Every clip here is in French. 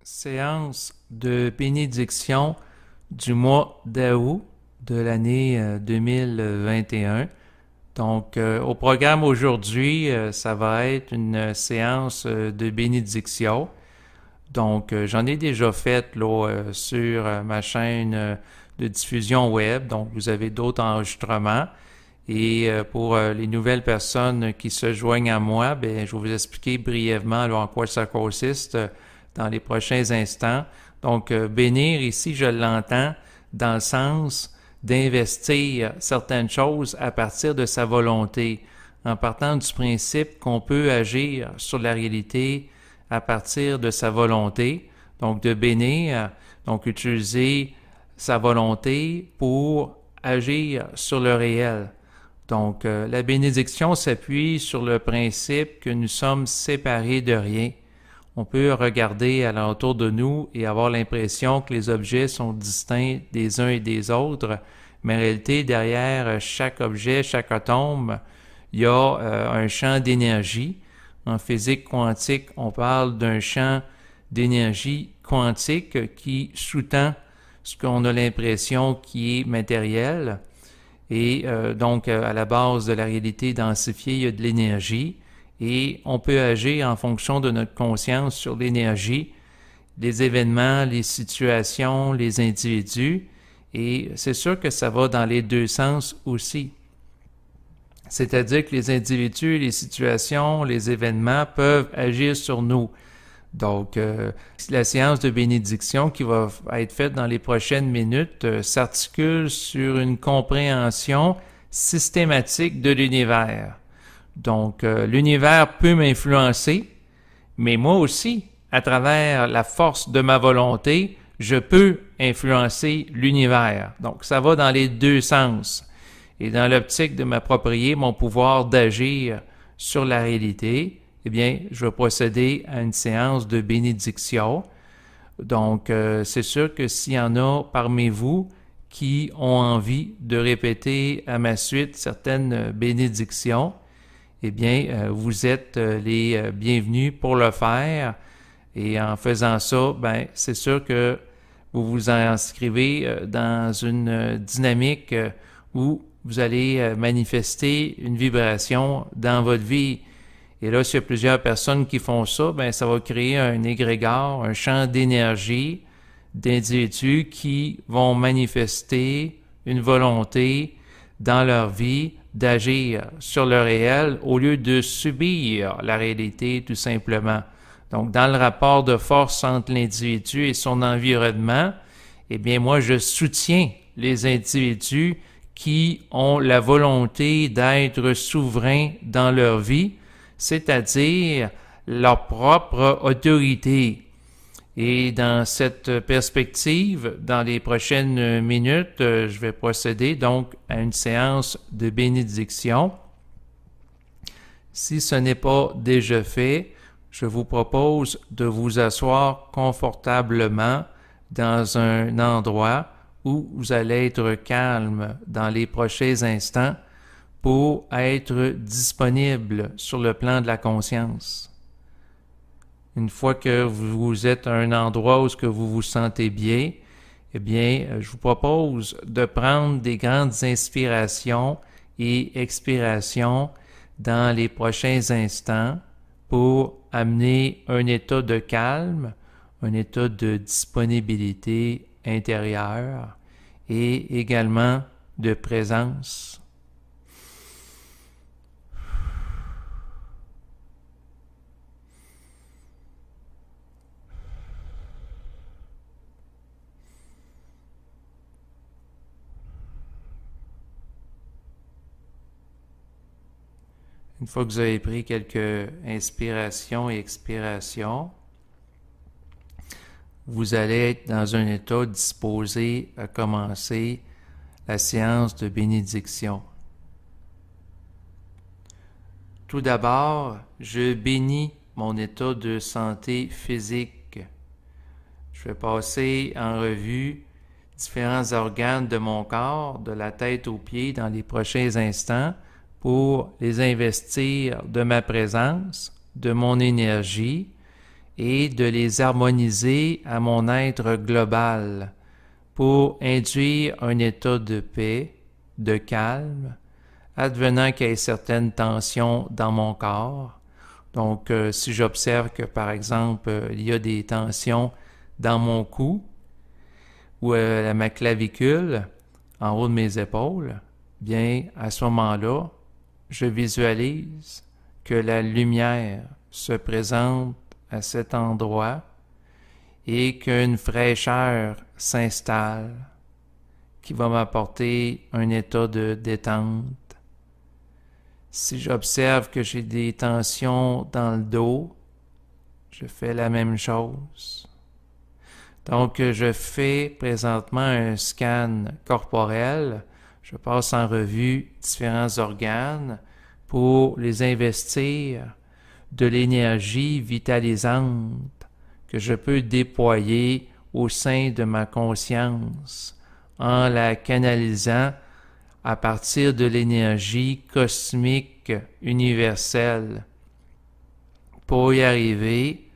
Séance de bénédiction du mois d'août de l'année 2021. Donc, au programme aujourd'hui, ça va être une séance de bénédiction. Donc, j'en ai déjà fait là, sur ma chaîne de diffusion web. Donc, vous avez d'autres enregistrements. Et pour les nouvelles personnes qui se joignent à moi, ben, je vais vous expliquer brièvement là, en quoi ça consiste dans les prochains instants. Donc, bénir ici, je l'entends dans le sens d'investir certaines choses à partir de sa volonté, en partant du principe qu'on peut agir sur la réalité à partir de sa volonté. Donc, de bénir, donc utiliser sa volonté pour agir sur le réel. Donc, la bénédiction s'appuie sur le principe que nous sommes séparés de rien. On peut regarder alentour de nous et avoir l'impression que les objets sont distincts des uns et des autres, mais en réalité, derrière chaque objet, chaque atome, il y a un champ d'énergie. En physique quantique, on parle d'un champ d'énergie quantique qui sous-tend ce qu'on a l'impression qui est matériel. Et donc, à la base de la réalité densifiée, il y a de l'énergie et on peut agir en fonction de notre conscience sur l'énergie, les événements, les situations, les individus. Et c'est sûr que ça va dans les deux sens aussi. C'est-à-dire que les individus, les situations, les événements peuvent agir sur nous. Donc, la séance de bénédiction qui va être faite dans les prochaines minutes s'articule sur une compréhension systématique de l'univers. Donc, l'univers peut m'influencer, mais moi aussi, à travers la force de ma volonté, je peux influencer l'univers. Donc, ça va dans les deux sens. Et dans l'optique de m'approprier mon pouvoir d'agir sur la réalité, eh bien, je vais procéder à une séance de bénédiction. Donc, c'est sûr que s'il y en a parmi vous qui ont envie de répéter à ma suite certaines bénédictions, eh bien, vous êtes les bienvenus pour le faire. Et en faisant ça, ben, c'est sûr que vous vous inscrivez dans une dynamique où vous allez manifester une vibration dans votre vie. Et là, s'il y a plusieurs personnes qui font ça, ben ça va créer un égrégore, un champ d'énergie d'individus qui vont manifester une volonté dans leur vie d'agir sur le réel au lieu de subir la réalité tout simplement. Donc, dans le rapport de force entre l'individu et son environnement, eh bien, moi, je soutiens les individus qui ont la volonté d'être souverains dans leur vie, c'est-à-dire leur propre autorité. Et dans cette perspective, dans les prochaines minutes, je vais procéder donc à une séance de bénédiction. Si ce n'est pas déjà fait, je vous propose de vous asseoir confortablement dans un endroit où vous allez être calme dans les prochains instants pour être disponible sur le plan de la conscience. Une fois que vous êtes à un endroit où vous vous sentez bien, eh bien, je vous propose de prendre des grandes inspirations et expirations dans les prochains instants pour amener un état de calme, un état de disponibilité intérieure et également de présence. Une fois que vous avez pris quelques inspirations et expirations, vous allez être dans un état disposé à commencer la séance de bénédiction. Tout d'abord, je bénis mon état de santé physique. Je vais passer en revue différents organes de mon corps, de la tête aux pieds, dans les prochains instants, pour les investir de ma présence, de mon énergie et de les harmoniser à mon être global pour induire un état de paix, de calme, advenant qu'il y ait certaines tensions dans mon corps. Donc, si j'observe que, par exemple, il y a des tensions dans mon cou ou à ma clavicule, en haut de mes épaules, bien, à ce moment-là, je visualise que la lumière se présente à cet endroit et qu'une fraîcheur s'installe qui va m'apporter un état de détente. Si j'observe que j'ai des tensions dans le dos, je fais la même chose. Donc, je fais présentement un scan corporel. Je passe en revue différents organes pour les investir de l'énergie vitalisante que je peux déployer au sein de ma conscience en la canalisant à partir de l'énergie cosmique universelle. Pour y arriver,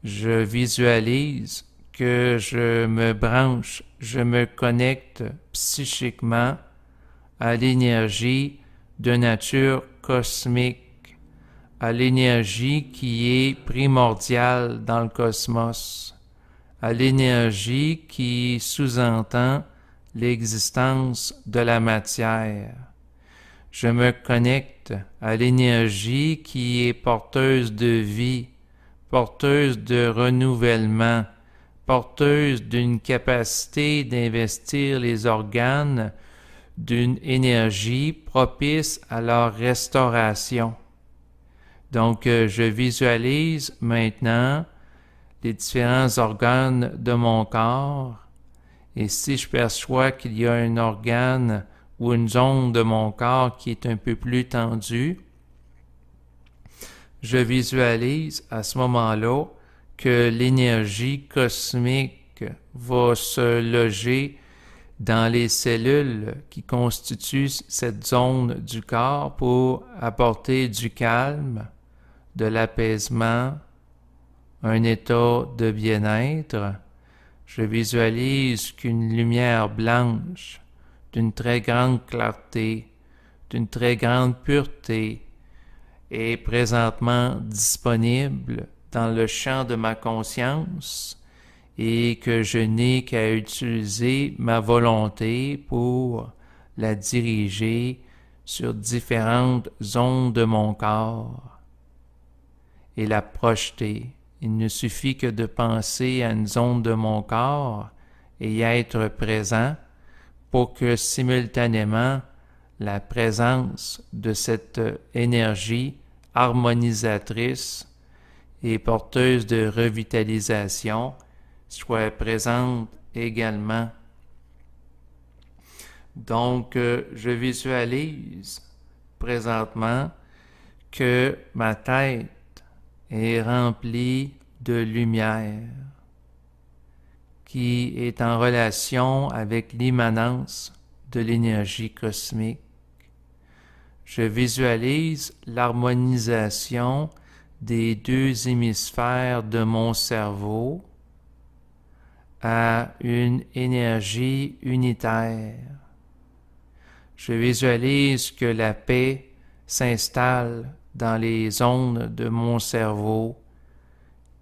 je visualise que je me branche, je me connecte psychiquement à l'énergie de nature cosmique, à l'énergie qui est primordiale dans le cosmos, à l'énergie qui sous-entend l'existence de la matière. Je me connecte à l'énergie qui est porteuse de vie, porteuse de renouvellement, porteuse d'une capacité d'investir les organes d'une énergie propice à leur restauration. Donc, je visualise maintenant les différents organes de mon corps et si je perçois qu'il y a un organe ou une zone de mon corps qui est un peu plus tendue, je visualise à ce moment-là que l'énergie cosmique va se loger dans les cellules qui constituent cette zone du corps pour apporter du calme, de l'apaisement, un état de bien-être. Je visualise qu'une lumière blanche, d'une très grande clarté, d'une très grande pureté, est présentement disponible dans le champ de ma conscience et que je n'ai qu'à utiliser ma volonté pour la diriger sur différentes zones de mon corps et la projeter. Il ne suffit que de penser à une zone de mon corps et y être présent pour que simultanément la présence de cette énergie harmonisatrice et porteuse de revitalisation soit présente également. Donc, je visualise présentement que ma tête est remplie de lumière qui est en relation avec l'immanence de l'énergie cosmique. Je visualise l'harmonisation des deux hémisphères de mon cerveau à une énergie unitaire. Je visualise que la paix s'installe dans les zones de mon cerveau,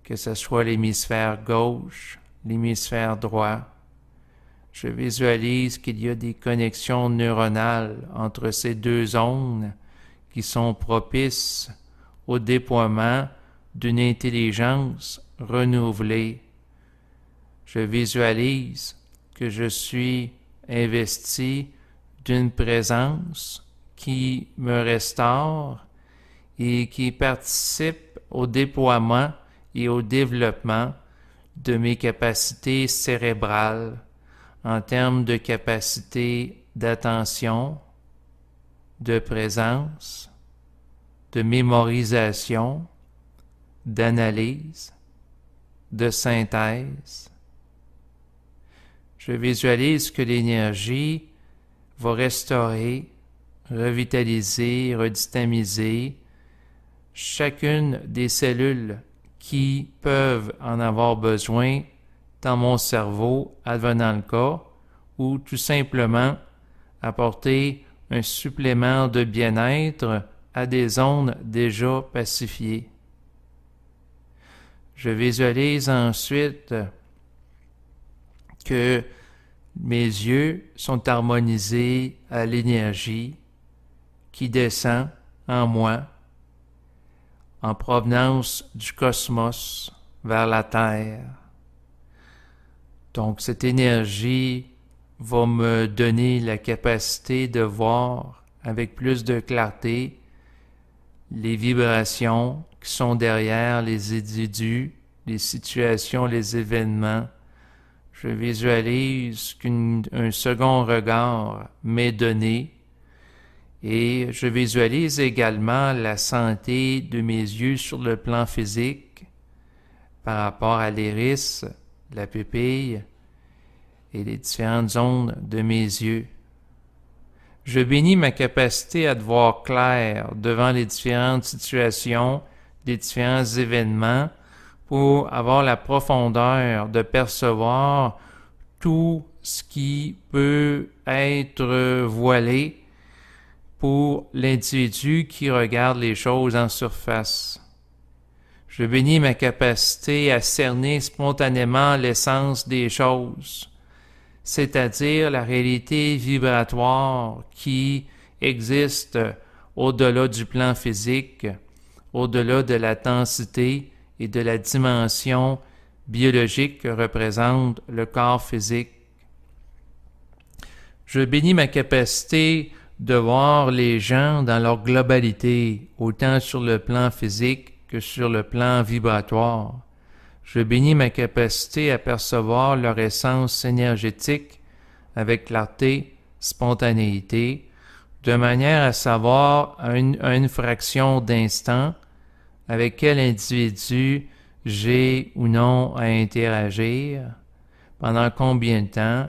que ce soit l'hémisphère gauche, l'hémisphère droit. Je visualise qu'il y a des connexions neuronales entre ces deux zones qui sont propices au déploiement d'une intelligence renouvelée. Je visualise que je suis investi d'une présence qui me restaure et qui participe au déploiement et au développement de mes capacités cérébrales en termes de capacité d'attention, de présence, de mémorisation, d'analyse, de synthèse. Je visualise que l'énergie va restaurer, revitaliser, redynamiser chacune des cellules qui peuvent en avoir besoin dans mon cerveau, advenant le cas, ou tout simplement apporter un supplément de bien-être à des zones déjà pacifiées. Je visualise ensuite que mes yeux sont harmonisés à l'énergie qui descend en moi en provenance du cosmos vers la Terre. Donc cette énergie va me donner la capacité de voir avec plus de clarté les vibrations qui sont derrière les individus, les situations, les événements. Je visualise qu'un second regard m'est donné et je visualise également la santé de mes yeux sur le plan physique par rapport à l'iris, la pupille et les différentes zones de mes yeux. Je bénis ma capacité à te voir clair devant les différentes situations, les différents événements, pour avoir la profondeur de percevoir tout ce qui peut être voilé pour l'individu qui regarde les choses en surface. Je bénis ma capacité à cerner spontanément l'essence des choses, c'est-à-dire la réalité vibratoire qui existe au-delà du plan physique, au-delà de la densité et de la dimension biologique que représente le corps physique. Je bénis ma capacité de voir les gens dans leur globalité, autant sur le plan physique que sur le plan vibratoire. Je bénis ma capacité à percevoir leur essence énergétique avec clarté, spontanéité, de manière à savoir à une fraction d'instant avec quel individu j'ai ou non à interagir, pendant combien de temps,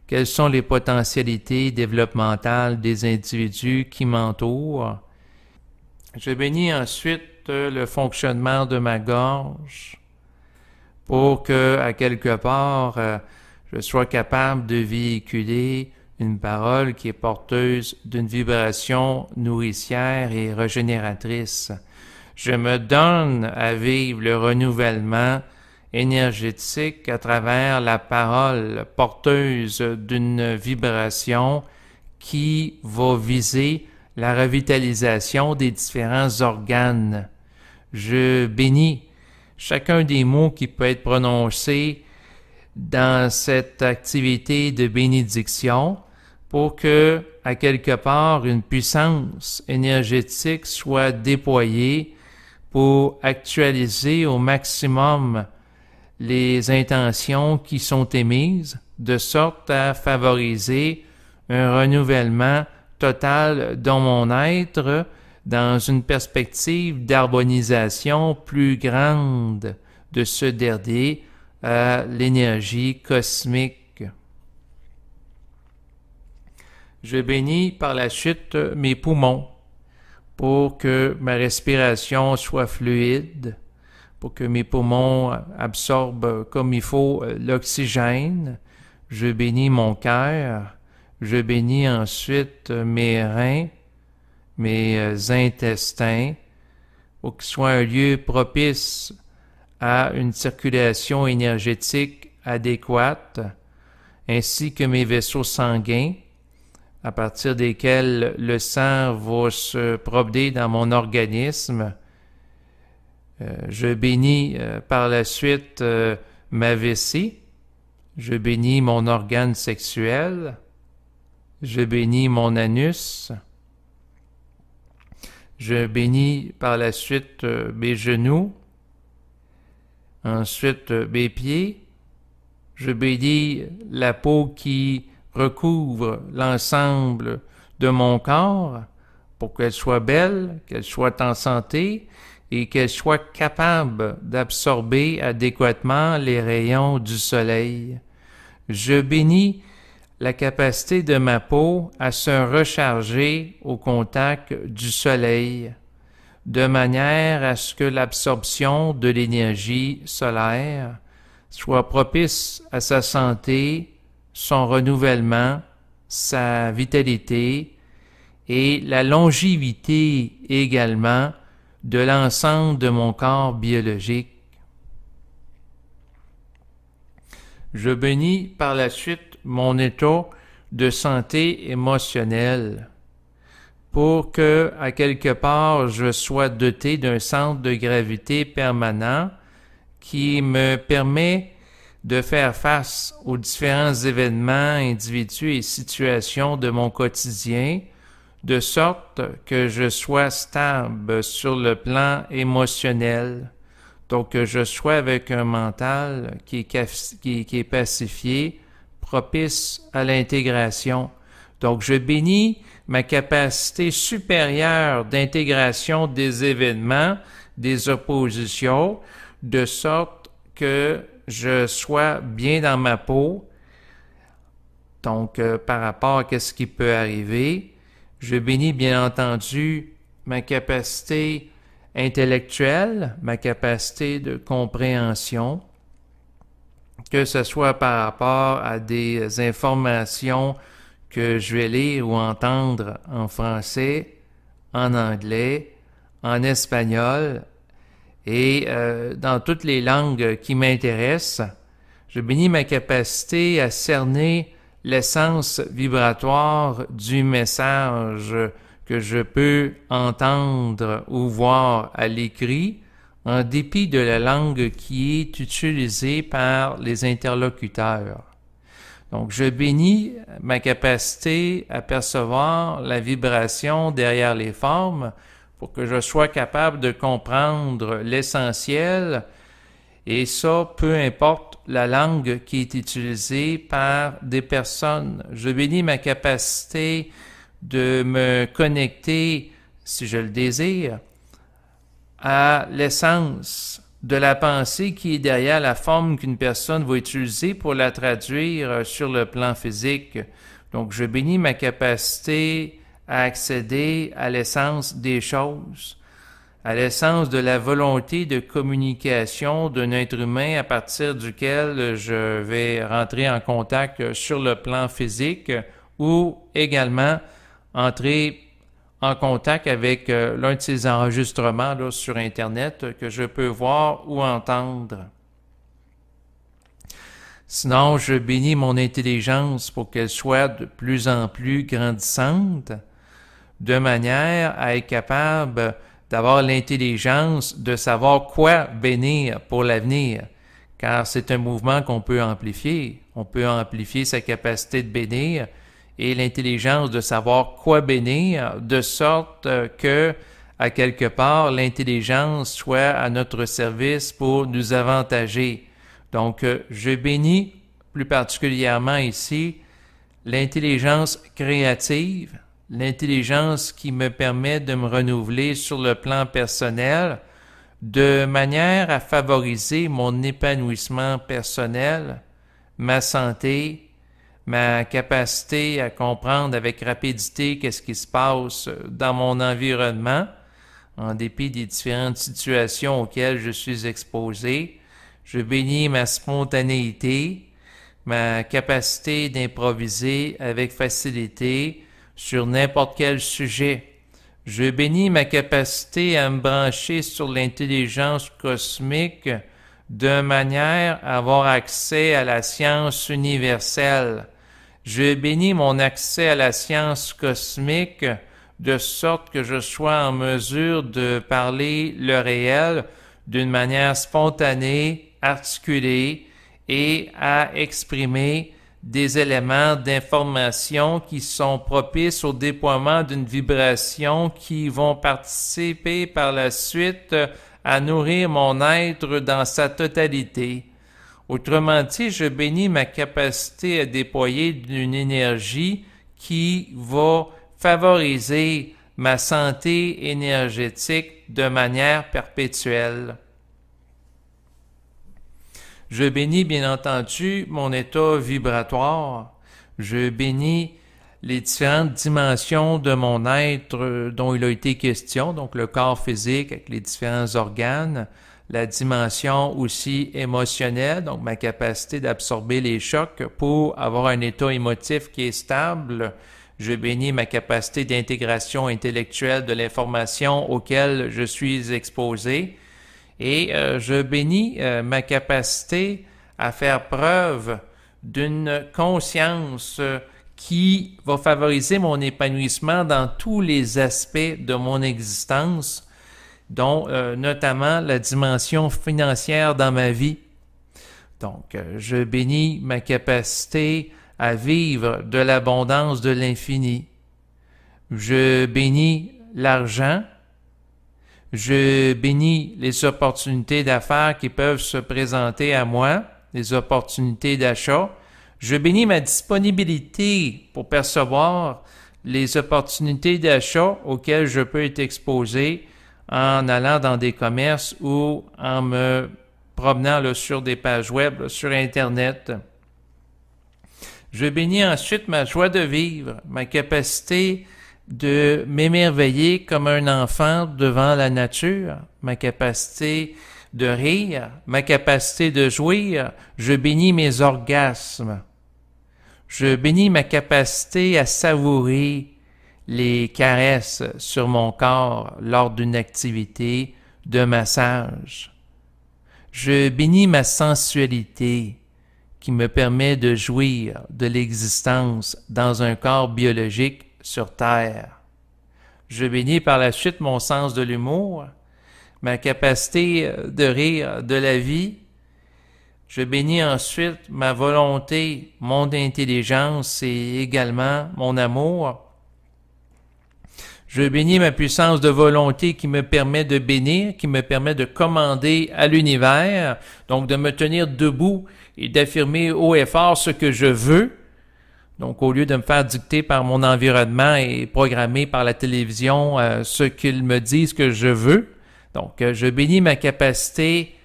quelles sont les potentialités développementales des individus qui m'entourent. Je bénis ensuite le fonctionnement de ma gorge pour que, à quelque part, je sois capable de véhiculer une parole qui est porteuse d'une vibration nourricière et régénératrice. Je me donne à vivre le renouvellement énergétique à travers la parole porteuse d'une vibration qui va viser la revitalisation des différents organes. Je bénis chacun des mots qui peut être prononcé dans cette activité de bénédiction pour que, à quelque part, une puissance énergétique soit déployée pour actualiser au maximum les intentions qui sont émises, de sorte à favoriser un renouvellement total dans mon être, dans une perspective d'harmonisation plus grande de ce dernier à l'énergie cosmique. Je bénis par la suite mes poumons pour que ma respiration soit fluide, pour que mes poumons absorbent comme il faut l'oxygène. Je bénis mon cœur. Je bénis ensuite mes reins, mes intestins, pour qu'ils soient un lieu propice à une circulation énergétique adéquate, ainsi que mes vaisseaux sanguins, à partir desquels le sang va se promener dans mon organisme. Je bénis par la suite ma vessie. Je bénis mon organe sexuel. Je bénis mon anus. Je bénis par la suite mes genoux. Ensuite mes pieds. Je bénis la peau qui recouvre l'ensemble de mon corps pour qu'elle soit belle, qu'elle soit en santé et qu'elle soit capable d'absorber adéquatement les rayons du soleil. Je bénis la capacité de ma peau à se recharger au contact du soleil de manière à ce que l'absorption de l'énergie solaire soit propice à sa santé, son renouvellement, sa vitalité et la longévité également de l'ensemble de mon corps biologique. Je bénis par la suite mon état de santé émotionnelle pour que, à quelque part, je sois doté d'un centre de gravité permanent qui me permet de faire face aux différents événements, individus et situations de mon quotidien, de sorte que je sois stable sur le plan émotionnel. Donc, que je sois avec un mental qui est pacifié, propice à l'intégration. Donc, je bénis ma capacité supérieure d'intégration des événements, des oppositions, de sorte que je sois bien dans ma peau. Donc, par rapport à ce qui peut arriver, je bénis bien entendu ma capacité intellectuelle, ma capacité de compréhension, que ce soit par rapport à des informations que je vais lire ou entendre en français, en anglais, en espagnol et dans toutes les langues qui m'intéressent. Je bénis ma capacité à cerner l'essence vibratoire du message que je peux entendre ou voir à l'écrit, en dépit de la langue qui est utilisée par les interlocuteurs. Donc, je bénis ma capacité à percevoir la vibration derrière les formes pour que je sois capable de comprendre l'essentiel, et ça, peu importe la langue qui est utilisée par des personnes. Je bénis ma capacité de me connecter, si je le désire, à l'essence de la pensée qui est derrière la forme qu'une personne va utiliser pour la traduire sur le plan physique. Donc, je bénis ma capacité à accéder à l'essence des choses, à l'essence de la volonté de communication d'un être humain à partir duquel je vais rentrer en contact sur le plan physique ou également entrer en contact avec l'un de ces enregistrements là, sur Internet que je peux voir ou entendre. Sinon, je bénis mon intelligence pour qu'elle soit de plus en plus grandissante, de manière à être capable d'avoir l'intelligence de savoir quoi bénir pour l'avenir, car c'est un mouvement qu'on peut amplifier. On peut amplifier sa capacité de bénir et l'intelligence de savoir quoi bénir, de sorte que, à quelque part, l'intelligence soit à notre service pour nous avantager. Donc, je bénis plus particulièrement ici l'intelligence créative, l'intelligence qui me permet de me renouveler sur le plan personnel, de manière à favoriser mon épanouissement personnel, ma santé, ma capacité à comprendre avec rapidité qu'est-ce qui se passe dans mon environnement, en dépit des différentes situations auxquelles je suis exposé. Je bénis ma spontanéité, ma capacité d'improviser avec facilité sur n'importe quel sujet. Je bénis ma capacité à me brancher sur l'intelligence cosmique de manière à avoir accès à la science universelle. Je bénis mon accès à la science cosmique de sorte que je sois en mesure de parler le réel d'une manière spontanée, articulée et à exprimer des éléments d'information qui sont propices au déploiement d'une vibration qui vont participer par la suite à nourrir mon être dans sa totalité. Autrement dit, je bénis ma capacité à déployer une énergie qui va favoriser ma santé énergétique de manière perpétuelle. Je bénis bien entendu mon état vibratoire. Je bénis les différentes dimensions de mon être dont il a été question, donc le corps physique avec les différents organes, la dimension aussi émotionnelle, donc ma capacité d'absorber les chocs pour avoir un état émotif qui est stable. Je bénis ma capacité d'intégration intellectuelle de l'information auquel je suis exposé. Et je bénis ma capacité à faire preuve d'une conscience qui va favoriser mon épanouissement dans tous les aspects de mon existence, dont notamment la dimension financière dans ma vie. Donc, je bénis ma capacité à vivre de l'abondance de l'infini. Je bénis l'argent. Je bénis les opportunités d'affaires qui peuvent se présenter à moi, les opportunités d'achat. Je bénis ma disponibilité pour percevoir les opportunités d'achat auxquelles je peux être exposé en allant dans des commerces ou en me promenant là, sur des pages web, là, sur Internet. Je bénis ensuite ma joie de vivre, ma capacité de m'émerveiller comme un enfant devant la nature, ma capacité de rire, ma capacité de jouir. Je bénis mes orgasmes. Je bénis ma capacité à savourer les caresses sur mon corps lors d'une activité de massage. Je bénis ma sensualité qui me permet de jouir de l'existence dans un corps biologique sur Terre. Je bénis par la suite mon sens de l'humour, ma capacité de rire de la vie. Je bénis ensuite ma volonté, mon intelligence et également mon amour. Je bénis ma puissance de volonté qui me permet de bénir, qui me permet de commander à l'univers, donc de me tenir debout et d'affirmer haut et fort ce que je veux. Donc, au lieu de me faire dicter par mon environnement et programmer par la télévision ce qu'ils me disent que je veux. Donc, je bénis ma capacité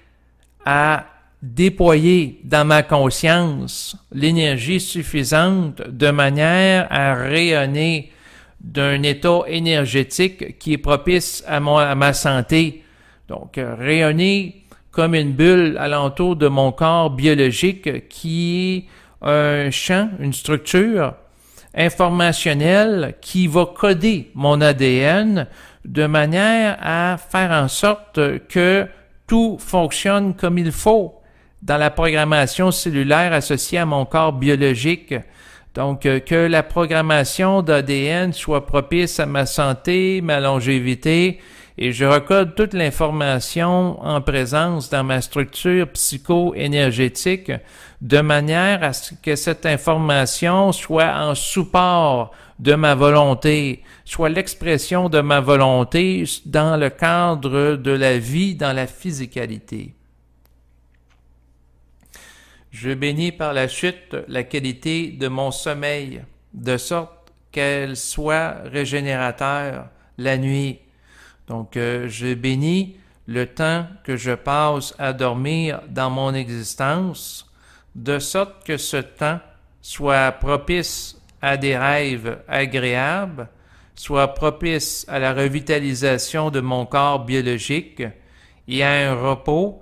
à déployer dans ma conscience l'énergie suffisante de manière à rayonner d'un état énergétique qui est propice à ma santé. Donc, rayonner comme une bulle alentour de mon corps biologique qui est un champ, une structure informationnelle qui va coder mon ADN de manière à faire en sorte que tout fonctionne comme il faut dans la programmation cellulaire associée à mon corps biologique. Donc, que la programmation d'ADN soit propice à ma santé, ma longévité, et je recode toute l'information en présence dans ma structure psycho-énergétique de manière à ce que cette information soit en support de ma volonté, soit l'expression de ma volonté dans le cadre de la vie, dans la physicalité. Je bénis par la suite la qualité de mon sommeil, de sorte qu'elle soit régénérateur la nuit. Donc, je bénis le temps que je passe à dormir dans mon existence, de sorte que ce temps soit propice à des rêves agréables, soit propice à la revitalisation de mon corps biologique et à un repos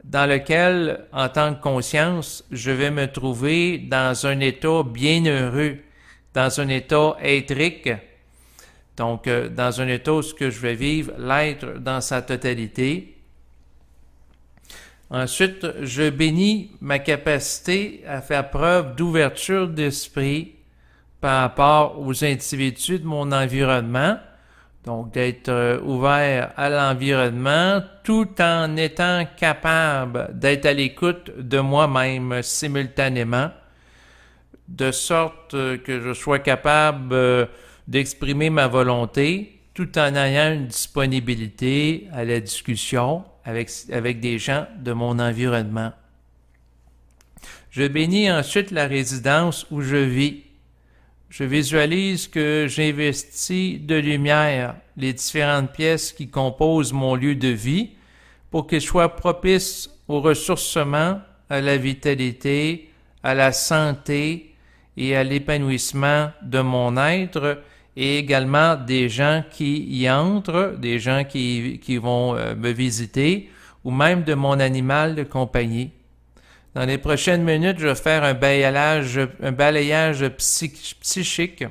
dans lequel, en tant que conscience, je vais me trouver dans un état bienheureux, dans un état éthérique, donc dans un état où je vais vivre l'être dans sa totalité. Ensuite, je bénis ma capacité à faire preuve d'ouverture d'esprit par rapport aux individus de mon environnement, donc d'être ouvert à l'environnement tout en étant capable d'être à l'écoute de moi-même simultanément, de sorte que je sois capable d'exprimer ma volonté tout en ayant une disponibilité à la discussion avec des gens de mon environnement. Je bénis ensuite la résidence où je vis. Je visualise que j'investis de lumière les différentes pièces qui composent mon lieu de vie pour qu'ils soient propices au ressourcement, à la vitalité, à la santé et à l'épanouissement de mon être et également des gens qui y entrent, des gens qui vont me visiter ou même de mon animal de compagnie. Dans les prochaines minutes, je vais faire un balayage psychique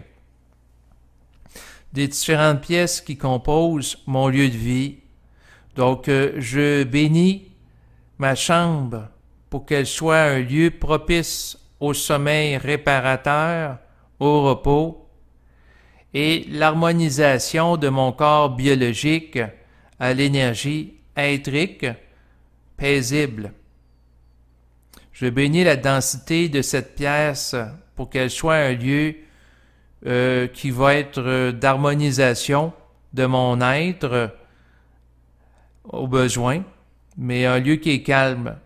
des différentes pièces qui composent mon lieu de vie. Donc, je bénis ma chambre pour qu'elle soit un lieu propice au sommeil réparateur, au repos, et l'harmonisation de mon corps biologique à l'énergie éthérique paisible. Je bénis la densité de cette pièce pour qu'elle soit un lieu qui va être d'harmonisation de mon être au besoin, mais un lieu qui est calme.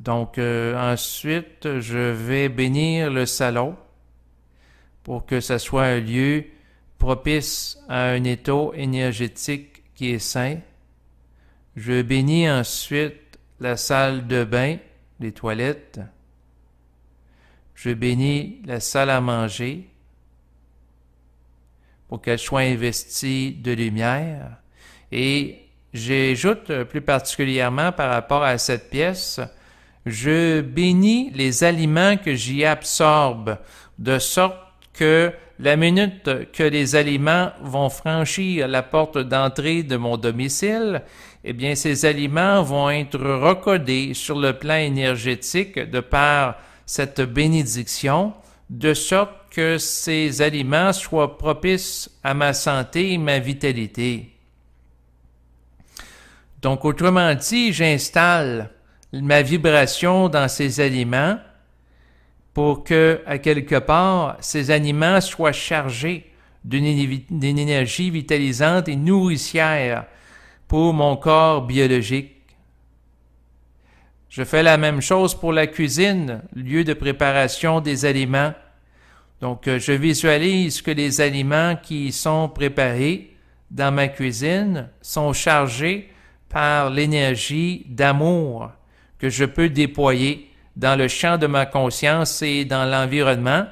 Donc ensuite, je vais bénir le salon pour que ce soit un lieu propice à un état énergétique qui est sain. Je bénis ensuite la salle de bain, les toilettes. Je bénis la salle à manger pour qu'elle soit investie de lumière. Et j'ajoute plus particulièrement par rapport à cette pièce, je bénis les aliments que j'y absorbe, de sorte que la minute que les aliments vont franchir la porte d'entrée de mon domicile, eh bien, ces aliments vont être recodés sur le plan énergétique de par cette bénédiction, de sorte que ces aliments soient propices à ma santé et ma vitalité. Donc, autrement dit, j'installe ma vibration dans ces aliments pour que, à quelque part, ces aliments soient chargés d'une énergie vitalisante et nourricière pour mon corps biologique. Je fais la même chose pour la cuisine, lieu de préparation des aliments. Donc, je visualise que les aliments qui sont préparés dans ma cuisine sont chargés par l'énergie d'amour que je peux déployer dans le champ de ma conscience et dans l'environnement,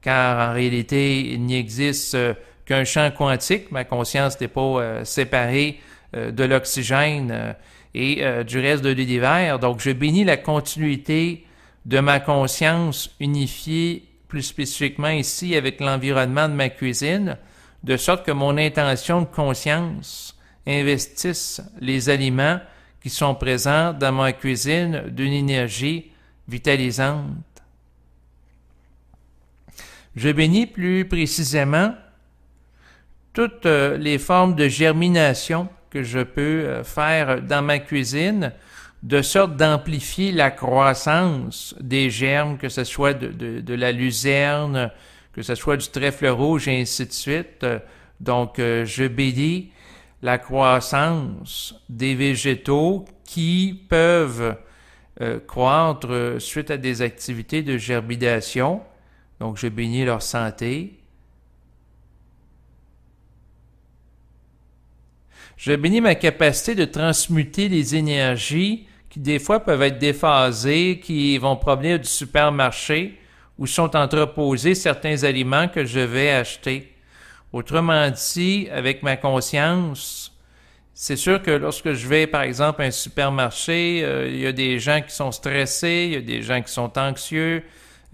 car en réalité, il n'existe qu'un champ quantique. Ma conscience n'est pas séparée de l'oxygène et du reste de l'univers. Donc, je bénis la continuité de ma conscience unifiée, plus spécifiquement ici avec l'environnement de ma cuisine, de sorte que mon intention de conscience investisse les aliments qui sont présents dans ma cuisine d'une énergie vitalisante. Je bénis plus précisément toutes les formes de germination que je peux faire dans ma cuisine, de sorte d'amplifier la croissance des germes, que ce soit de la luzerne, que ce soit du trèfle rouge, et ainsi de suite. Donc, je bénis la croissance des végétaux qui peuvent croître suite à des activités de germination. Donc, je bénis leur santé. Je bénis ma capacité de transmuter les énergies qui, des fois, peuvent être déphasées, qui vont provenir du supermarché où sont entreposés certains aliments que je vais acheter. Autrement dit, avec ma conscience, c'est sûr que lorsque je vais, par exemple, à un supermarché, il y a des gens qui sont stressés, il y a des gens qui sont anxieux.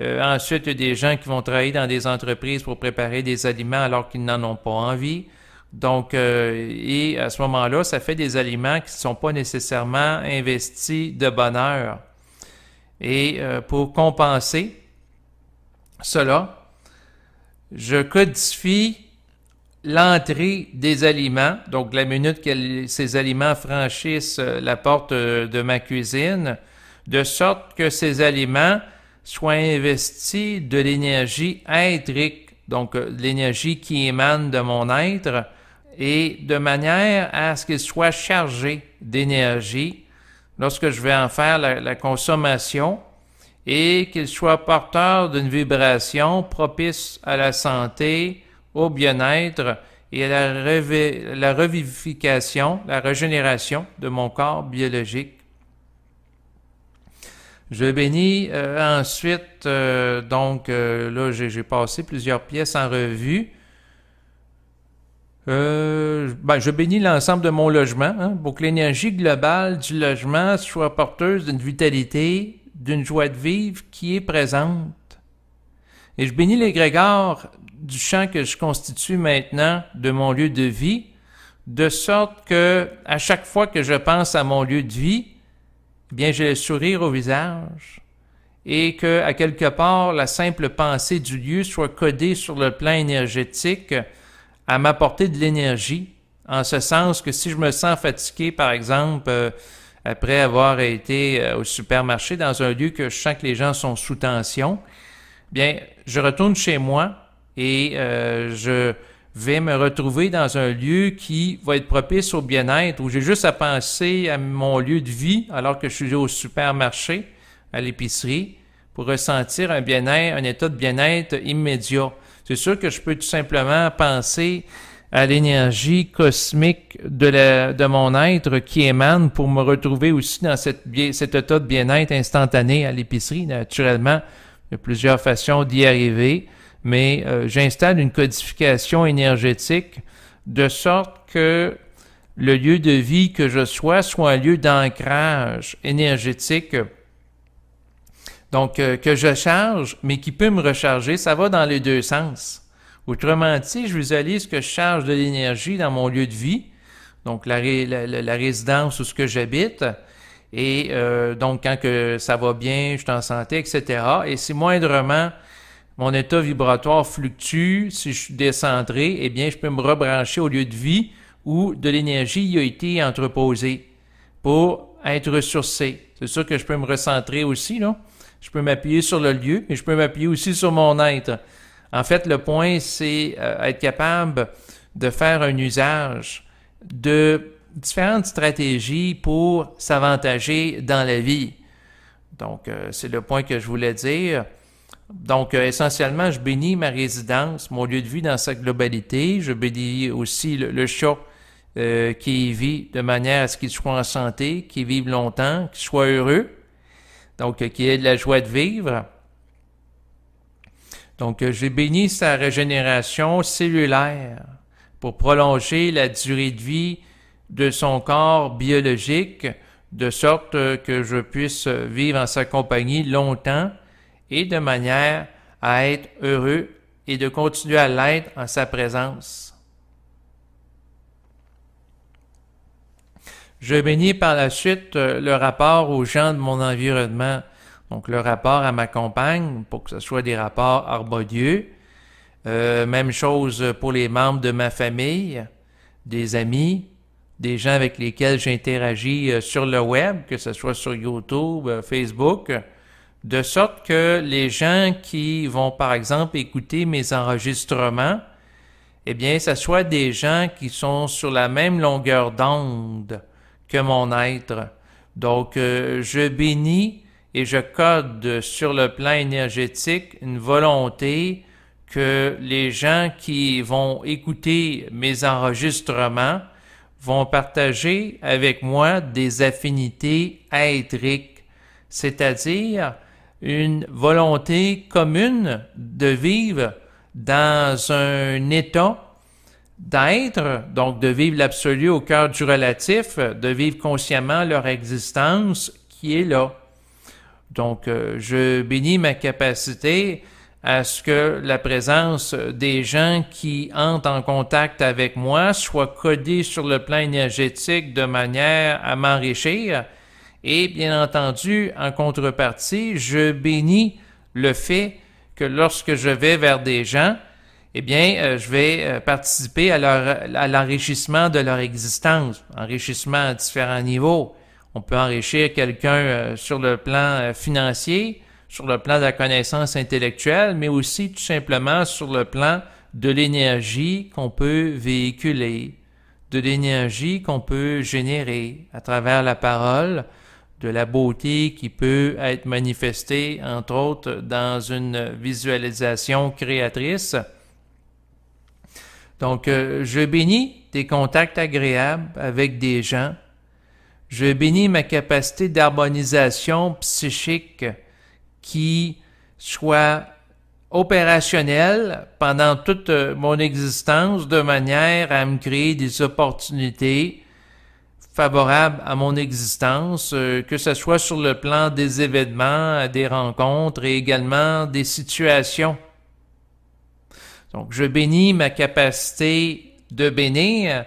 Ensuite, il y a des gens qui vont travailler dans des entreprises pour préparer des aliments alors qu'ils n'en ont pas envie. Donc, et à ce moment-là, ça fait des aliments qui ne sont pas nécessairement investis de bonheur. Et pour compenser cela, je codifie l'entrée des aliments, donc la minute que ces aliments franchissent la porte de ma cuisine, de sorte que ces aliments soient investis de l'énergie éthérique, donc de l'énergie qui émane de mon être, et de manière à ce qu'ils soient chargés d'énergie lorsque je vais en faire la consommation et qu'ils soient porteurs d'une vibration propice à la santé, au bien-être et à la revivification, la régénération de mon corps biologique. Je bénis ensuite, là, j'ai passé plusieurs pièces en revue. Je bénis l'ensemble de mon logement, hein, pour que l'énergie globale du logement soit porteuse d'une vitalité, d'une joie de vivre qui est présente. Et je bénis l'égrégore du champ que je constitue maintenant de mon lieu de vie, de sorte que à chaque fois que je pense à mon lieu de vie, eh bien j'ai le sourire au visage et que à quelque part la simple pensée du lieu soit codée sur le plan énergétique à m'apporter de l'énergie, en ce sens que si je me sens fatigué, par exemple, après avoir été au supermarché dans un lieu que je sens que les gens sont sous tension, bien, je retourne chez moi et je vais me retrouver dans un lieu qui va être propice au bien-être, où j'ai juste à penser à mon lieu de vie alors que je suis au supermarché, à l'épicerie, pour ressentir un bien-être, un état de bien-être immédiat. C'est sûr que je peux tout simplement penser à l'énergie cosmique de mon être qui émane pour me retrouver aussi dans cet état de bien-être instantané à l'épicerie. Naturellement, il y a plusieurs façons d'y arriver, mais j'installe une codification énergétique de sorte que le lieu de vie que je sois soit un lieu d'ancrage énergétique. Donc, que je charge, mais qui peut me recharger, ça va dans les deux sens. Autrement dit, je visualise que je charge de l'énergie dans mon lieu de vie, donc la résidence où ce que j'habite, et donc quand que ça va bien, je suis en santé, etc. Et si moindrement mon état vibratoire fluctue, si je suis décentré, eh bien je peux me rebrancher au lieu de vie où de l'énergie y a été entreposée pour être ressourcé. C'est sûr que je peux me recentrer aussi, là. Je peux m'appuyer sur le lieu, mais je peux m'appuyer aussi sur mon être. En fait, le point, c'est être capable de faire un usage de différentes stratégies pour s'avantager dans la vie. Donc, c'est le point que je voulais dire. Donc, essentiellement, je bénis ma résidence, mon lieu de vie dans sa globalité. Je bénis aussi le chat qui y vit de manière à ce qu'il soit en santé, qu'il vive longtemps, qu'il soit heureux. Donc, qui ait de la joie de vivre. Donc, j'ai béni sa régénération cellulaire pour prolonger la durée de vie de son corps biologique, de sorte que je puisse vivre en sa compagnie longtemps et de manière à être heureux et de continuer à l'être en sa présence. Je bénis par la suite le rapport aux gens de mon environnement, donc le rapport à ma compagne, pour que ce soit des rapports harmonieux. Même chose pour les membres de ma famille, des amis, des gens avec lesquels j'interagis sur le web, que ce soit sur YouTube, Facebook, de sorte que les gens qui vont, par exemple, écouter mes enregistrements, eh bien, ce soit des gens qui sont sur la même longueur d'onde que mon être. Donc, je bénis et je code sur le plan énergétique une volonté que les gens qui vont écouter mes enregistrements vont partager avec moi des affinités éthériques, c'est-à-dire une volonté commune de vivre dans un état d'être, donc de vivre l'absolu au cœur du relatif, de vivre consciemment leur existence qui est là. Donc, je bénis ma capacité à ce que la présence des gens qui entrent en contact avec moi soit codée sur le plan énergétique de manière à m'enrichir. Et bien entendu, en contrepartie, je bénis le fait que lorsque je vais vers des gens, eh bien, je vais participer à l'enrichissement de leur existence, enrichissement à différents niveaux. On peut enrichir quelqu'un sur le plan financier, sur le plan de la connaissance intellectuelle, mais aussi tout simplement sur le plan de l'énergie qu'on peut véhiculer, de l'énergie qu'on peut générer à travers la parole, de la beauté qui peut être manifestée, entre autres, dans une visualisation créatrice. Donc, je bénis des contacts agréables avec des gens Je bénis ma capacité d'harmonisation psychique qui soit opérationnelle pendant toute mon existence de manière à me créer des opportunités favorables à mon existence, que ce soit sur le plan des événements, des rencontres et également des situations. Donc, je bénis ma capacité de bénir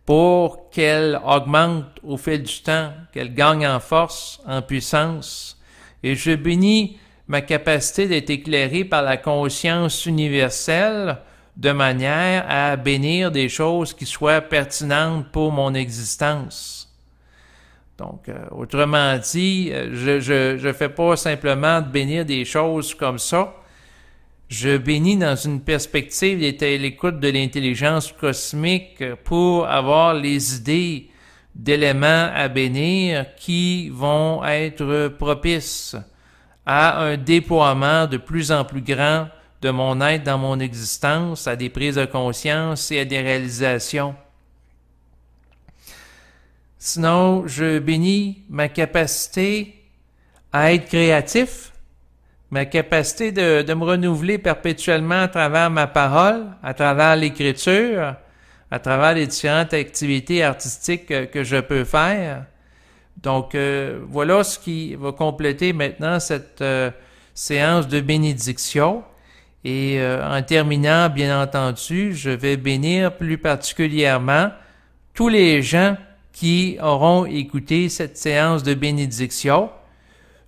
pour qu'elle augmente au fil du temps, qu'elle gagne en force, en puissance. Et je bénis ma capacité d'être éclairé par la conscience universelle de manière à bénir des choses qui soient pertinentes pour mon existence. Donc, autrement dit, je fais pas simplement de bénir des choses comme ça. Je bénis dans une perspective d'être à l'écoute de l'intelligence cosmique pour avoir les idées d'éléments à bénir qui vont être propices à un déploiement de plus en plus grand de mon être dans mon existence, à des prises de conscience et à des réalisations. Sinon, je bénis ma capacité à être créatif, ma capacité de me renouveler perpétuellement à travers ma parole, à travers l'écriture, à travers les différentes activités artistiques que je peux faire. Donc, voilà ce qui va compléter maintenant cette séance de bénédiction. Et en terminant, bien entendu, je vais bénir plus particulièrement tous les gens qui auront écouté cette séance de bénédiction,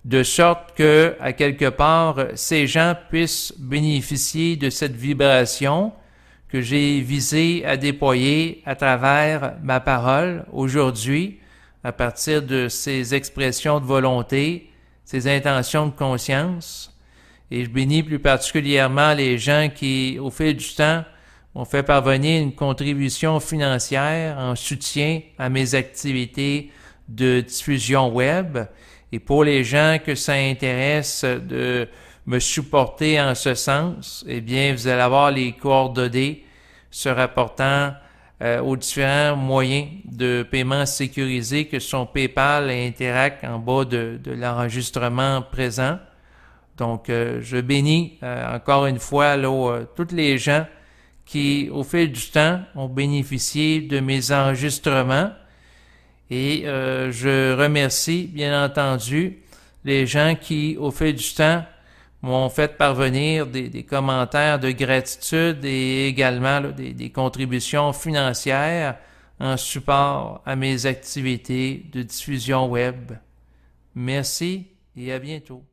de sorte que, à quelque part, ces gens puissent bénéficier de cette vibration que j'ai visé à déployer à travers ma parole aujourd'hui, à partir de ces expressions de volonté, ces intentions de conscience. Et je bénis plus particulièrement les gens qui, au fil du temps, m'ont fait parvenir une contribution financière en soutien à mes activités de diffusion web. Et pour les gens que ça intéresse de me supporter en ce sens, eh bien, vous allez avoir les coordonnées se rapportant aux différents moyens de paiement sécurisés que sont PayPal et Interac en bas de l'enregistrement présent. Donc, je bénis encore une fois toutes les gens qui, au fil du temps, ont bénéficié de mes enregistrements. Et je remercie, bien entendu, les gens qui, au fil du temps, m'ont fait parvenir des commentaires de gratitude et également des contributions financières en support à mes activités de diffusion web. Merci et à bientôt.